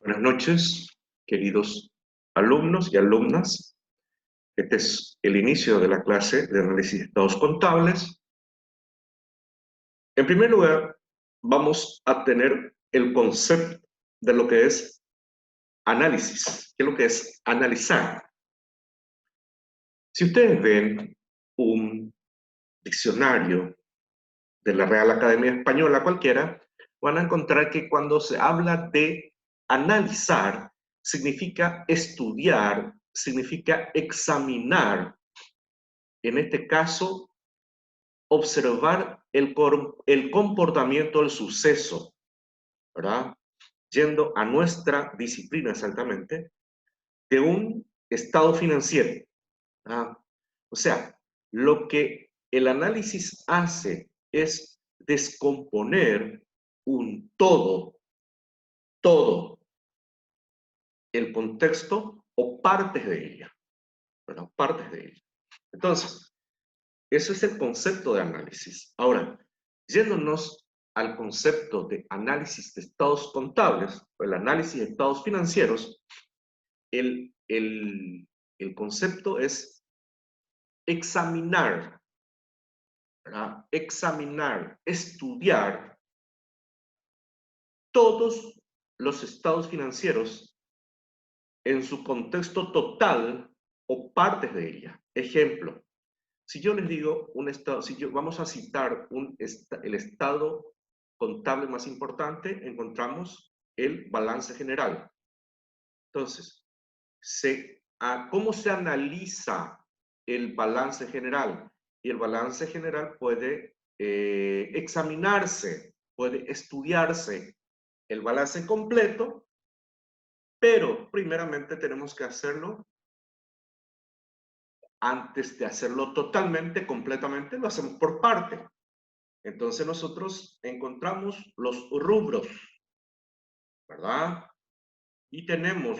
Buenas noches, queridos alumnos y alumnas. Este es el inicio de la clase de análisis de estados contables. En primer lugar, vamos a tener el concepto de lo que es análisis. ¿Qué es lo que es analizar? Si ustedes ven un diccionario de la Real Academia Española cualquiera, van a encontrar que cuando se habla de analizar, significa estudiar, significa examinar. En este caso, observar el comportamiento del suceso, ¿verdad? Yendo a nuestra disciplina exactamente, de un estado financiero, ¿verdad? O sea, lo que el análisis hace es descomponer un todo, el contexto o partes de ella, ¿verdad? Partes de ella. Entonces, eso es el concepto de análisis. Ahora, yéndonos al concepto de análisis de estados contables, o el análisis de estados financieros, el, el, el concepto es examinar, ¿verdad? Examinar, estudiar todos los estados financieros en su contexto total o partes de ella. Ejemplo, si yo les digo un estado, vamos a citar el estado contable más importante, encontramos el balance general. Entonces, ¿cómo se analiza el balance general? Y el balance general puede examinarse, puede estudiarse el balance completo, pero primeramente tenemos que hacerlo. Antes de hacerlo totalmente, completamente, lo hacemos por parte. Entonces nosotros encontramos los rubros, ¿verdad? Y tenemos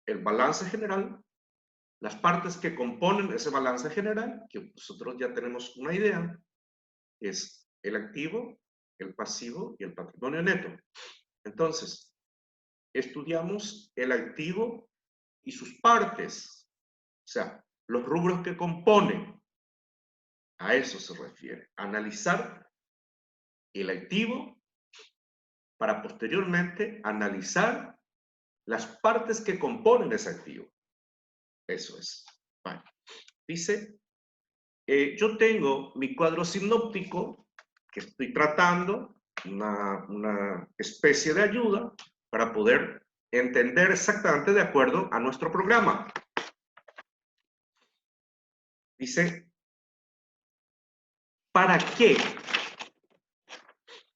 el balance general, las partes que componen ese balance general, que nosotros ya tenemos una idea, es el activo, el pasivo y el patrimonio neto. Entonces, estudiamos el activo y sus partes, o sea, los rubros que componen. A eso se refiere. Analizar el activo para posteriormente analizar las partes que componen ese activo. Eso es. Vale. Dice, yo tengo mi cuadro sinóptico que estoy tratando, una especie de ayuda para poder entender exactamente de acuerdo a nuestro programa. Dice, ¿para qué?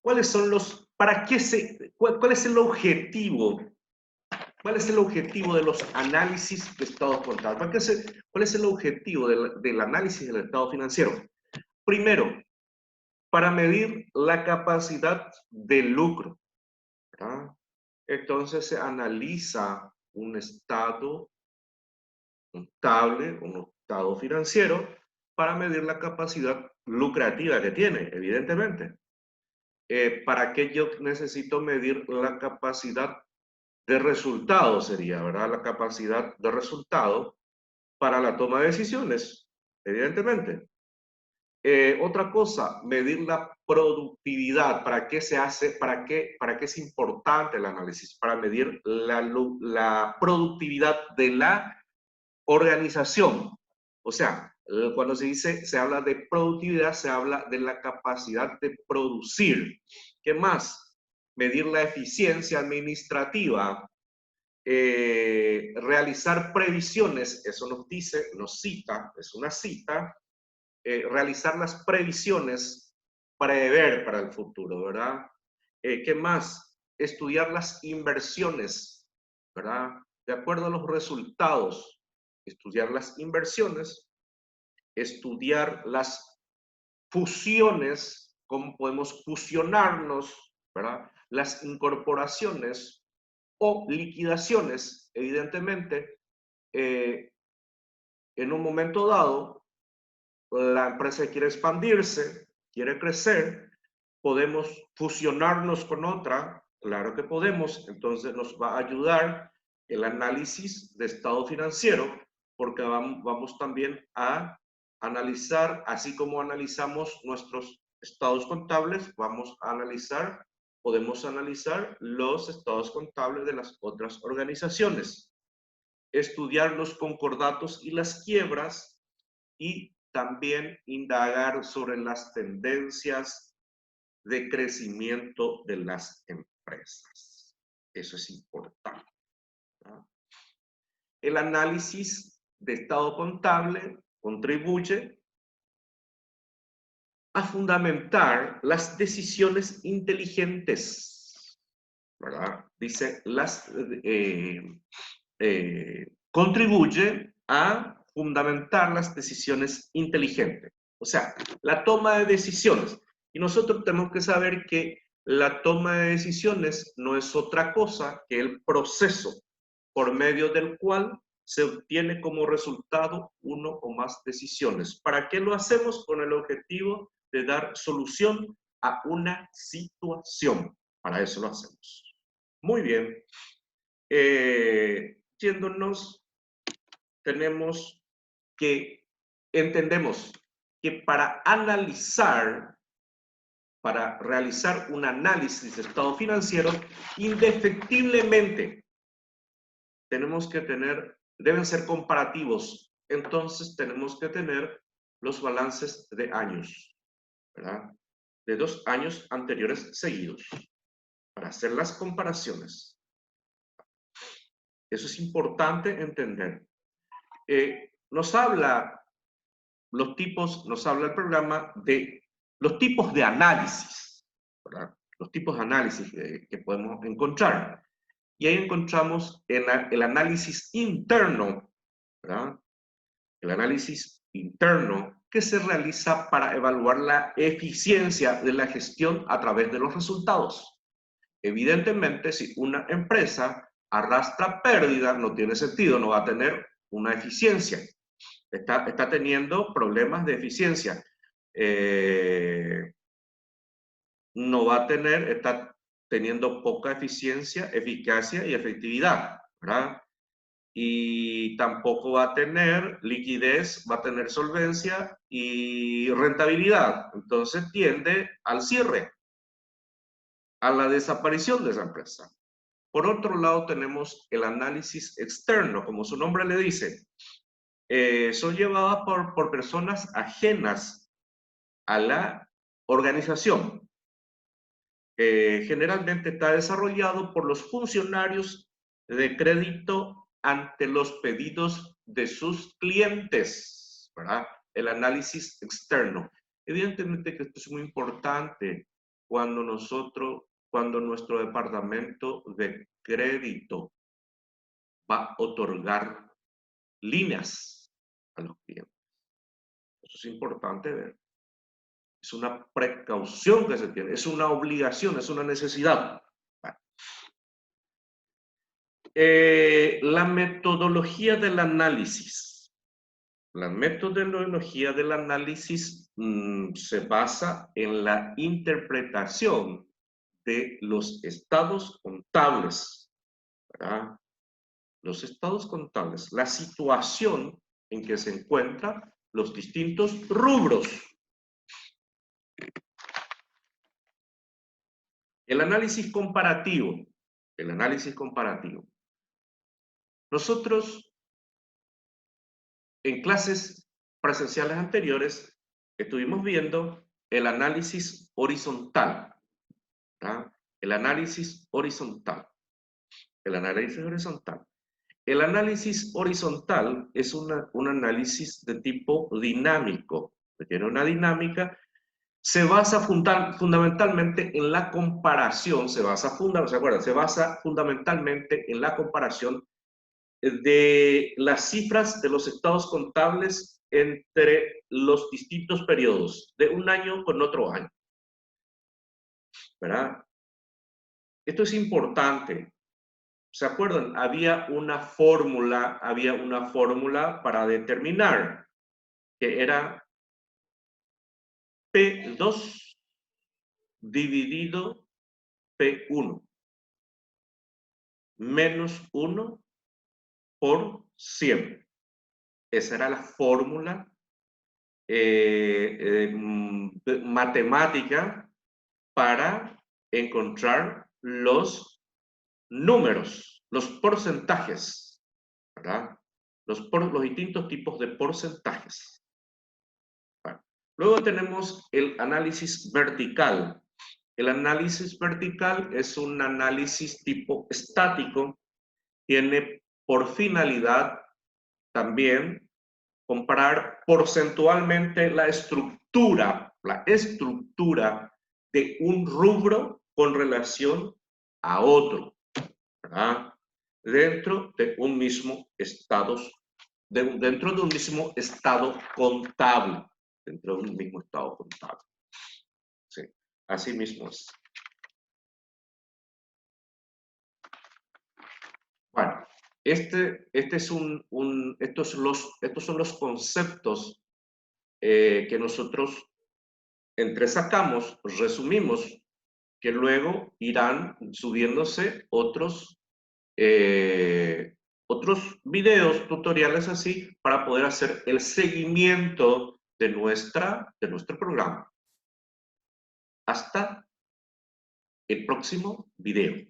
¿Cuáles son los, para qué cuál es el objetivo? ¿Cuál es el objetivo de los análisis de estados contables? ¿Cuál es el objetivo del análisis del estado financiero? Primero, para medir la capacidad de lucro, ¿verdad? Entonces se analiza un estado contable, un estado financiero, para medir la capacidad lucrativa que tiene, evidentemente. ¿Para qué yo necesito medir la capacidad de resultado? Sería, ¿verdad? La capacidad de resultado para la toma de decisiones, evidentemente. Otra cosa, medir la productividad. ¿Para qué se hace? ¿Para qué es importante el análisis? Para medir la productividad de la organización. O sea, cuando se habla de productividad, se habla de la capacidad de producir. ¿Qué más? Medir la eficiencia administrativa, realizar previsiones, eso nos cita, es una cita, realizar las previsiones, prever para el futuro, ¿verdad? ¿Qué más? Estudiar las inversiones, ¿verdad? De acuerdo a los resultados, estudiar las inversiones, estudiar las fusiones, cómo podemos fusionarnos, ¿verdad? Las incorporaciones o liquidaciones, evidentemente, en un momento dado, la empresa quiere expandirse, quiere crecer, podemos fusionarnos con otra Claro que podemos. Entonces nos va a ayudar el análisis de estado financiero, porque vamos también a analizar, así como analizamos nuestros estados contables, podemos analizar los estados contables de las otras organizaciones, estudiar los concordatos y las quiebras y también indagar sobre las tendencias de crecimiento de las empresas. Eso es importante, ¿no? El análisis de estado contable contribuye a fundamentar las decisiones inteligentes, ¿verdad? Dice, contribuye a fundamentar las decisiones inteligentes. O sea, la toma de decisiones. Y nosotros tenemos que saber que la toma de decisiones no es otra cosa que el proceso por medio del cual se obtiene como resultado uno o más decisiones. ¿Para qué lo hacemos? Con el objetivo de dar solución a una situación. Para eso lo hacemos. Muy bien. Yéndonos, entendemos que para realizar un análisis de estado financiero, indefectiblemente deben ser comparativos. Entonces tenemos que tener los balances de años, ¿verdad? De 2 años anteriores seguidos, para hacer las comparaciones. Eso es importante entender. Nos habla el programa de los tipos de análisis, ¿verdad? Los tipos de análisis que podemos encontrar. Y ahí encontramos el análisis interno, ¿verdad? El análisis interno que se realiza para evaluar la eficiencia de la gestión a través de los resultados. Evidentemente, si una empresa arrastra pérdida, no tiene sentido, no va a tener una eficiencia. Está teniendo problemas de eficiencia. No va a está teniendo poca eficiencia, eficacia y efectividad, ¿verdad? Y tampoco va a tener liquidez, va a tener solvencia y rentabilidad. Entonces tiende al cierre, a la desaparición de esa empresa. Por otro lado, tenemos el análisis externo, como su nombre le dice. Son llevadas por personas ajenas a la organización. Generalmente está desarrollado por los funcionarios de crédito ante los pedidos de sus clientes, ¿verdad? El análisis externo. Evidentemente que esto es muy importante cuando nuestro departamento de crédito va a otorgar líneas a los clientes. Eso es importante ver. Es una precaución que se tiene, es una obligación, es una necesidad. La metodología del análisis. La metodología del análisis se basa en la interpretación de los estados contables, ¿verdad? Los estados contables, la situación en que se encuentran los distintos rubros. El análisis comparativo. El análisis comparativo. Nosotros, en clases presenciales anteriores, estuvimos viendo el análisis horizontal, ¿verdad? El análisis horizontal. El análisis horizontal. El análisis horizontal es un análisis de tipo dinámico, que tiene una dinámica, se basa fundamentalmente en la comparación, se basa fundamentalmente en la comparación de las cifras de los estados contables entre los distintos periodos, de un año con otro año, ¿verdad? Esto es importante. ¿Se acuerdan? Había una fórmula para determinar que era P2 dividido P1. menos 1 por 100. Esa era la fórmula matemática para encontrar los números, los porcentajes, ¿verdad? Los distintos tipos de porcentajes. Bueno, luego tenemos el análisis vertical. El análisis vertical es un análisis tipo estático, tiene por finalidad también comparar porcentualmente la estructura de un rubro con relación a otro, ¿verdad? Dentro de un mismo estado, dentro de un mismo estado contable, dentro de un mismo estado contable. Sí, así mismo es. Bueno, estos son los conceptos que nosotros entresacamos, resumimos, que luego irán subiéndose otros videos, tutoriales así, para poder hacer el seguimiento de nuestro programa. Hasta el próximo video.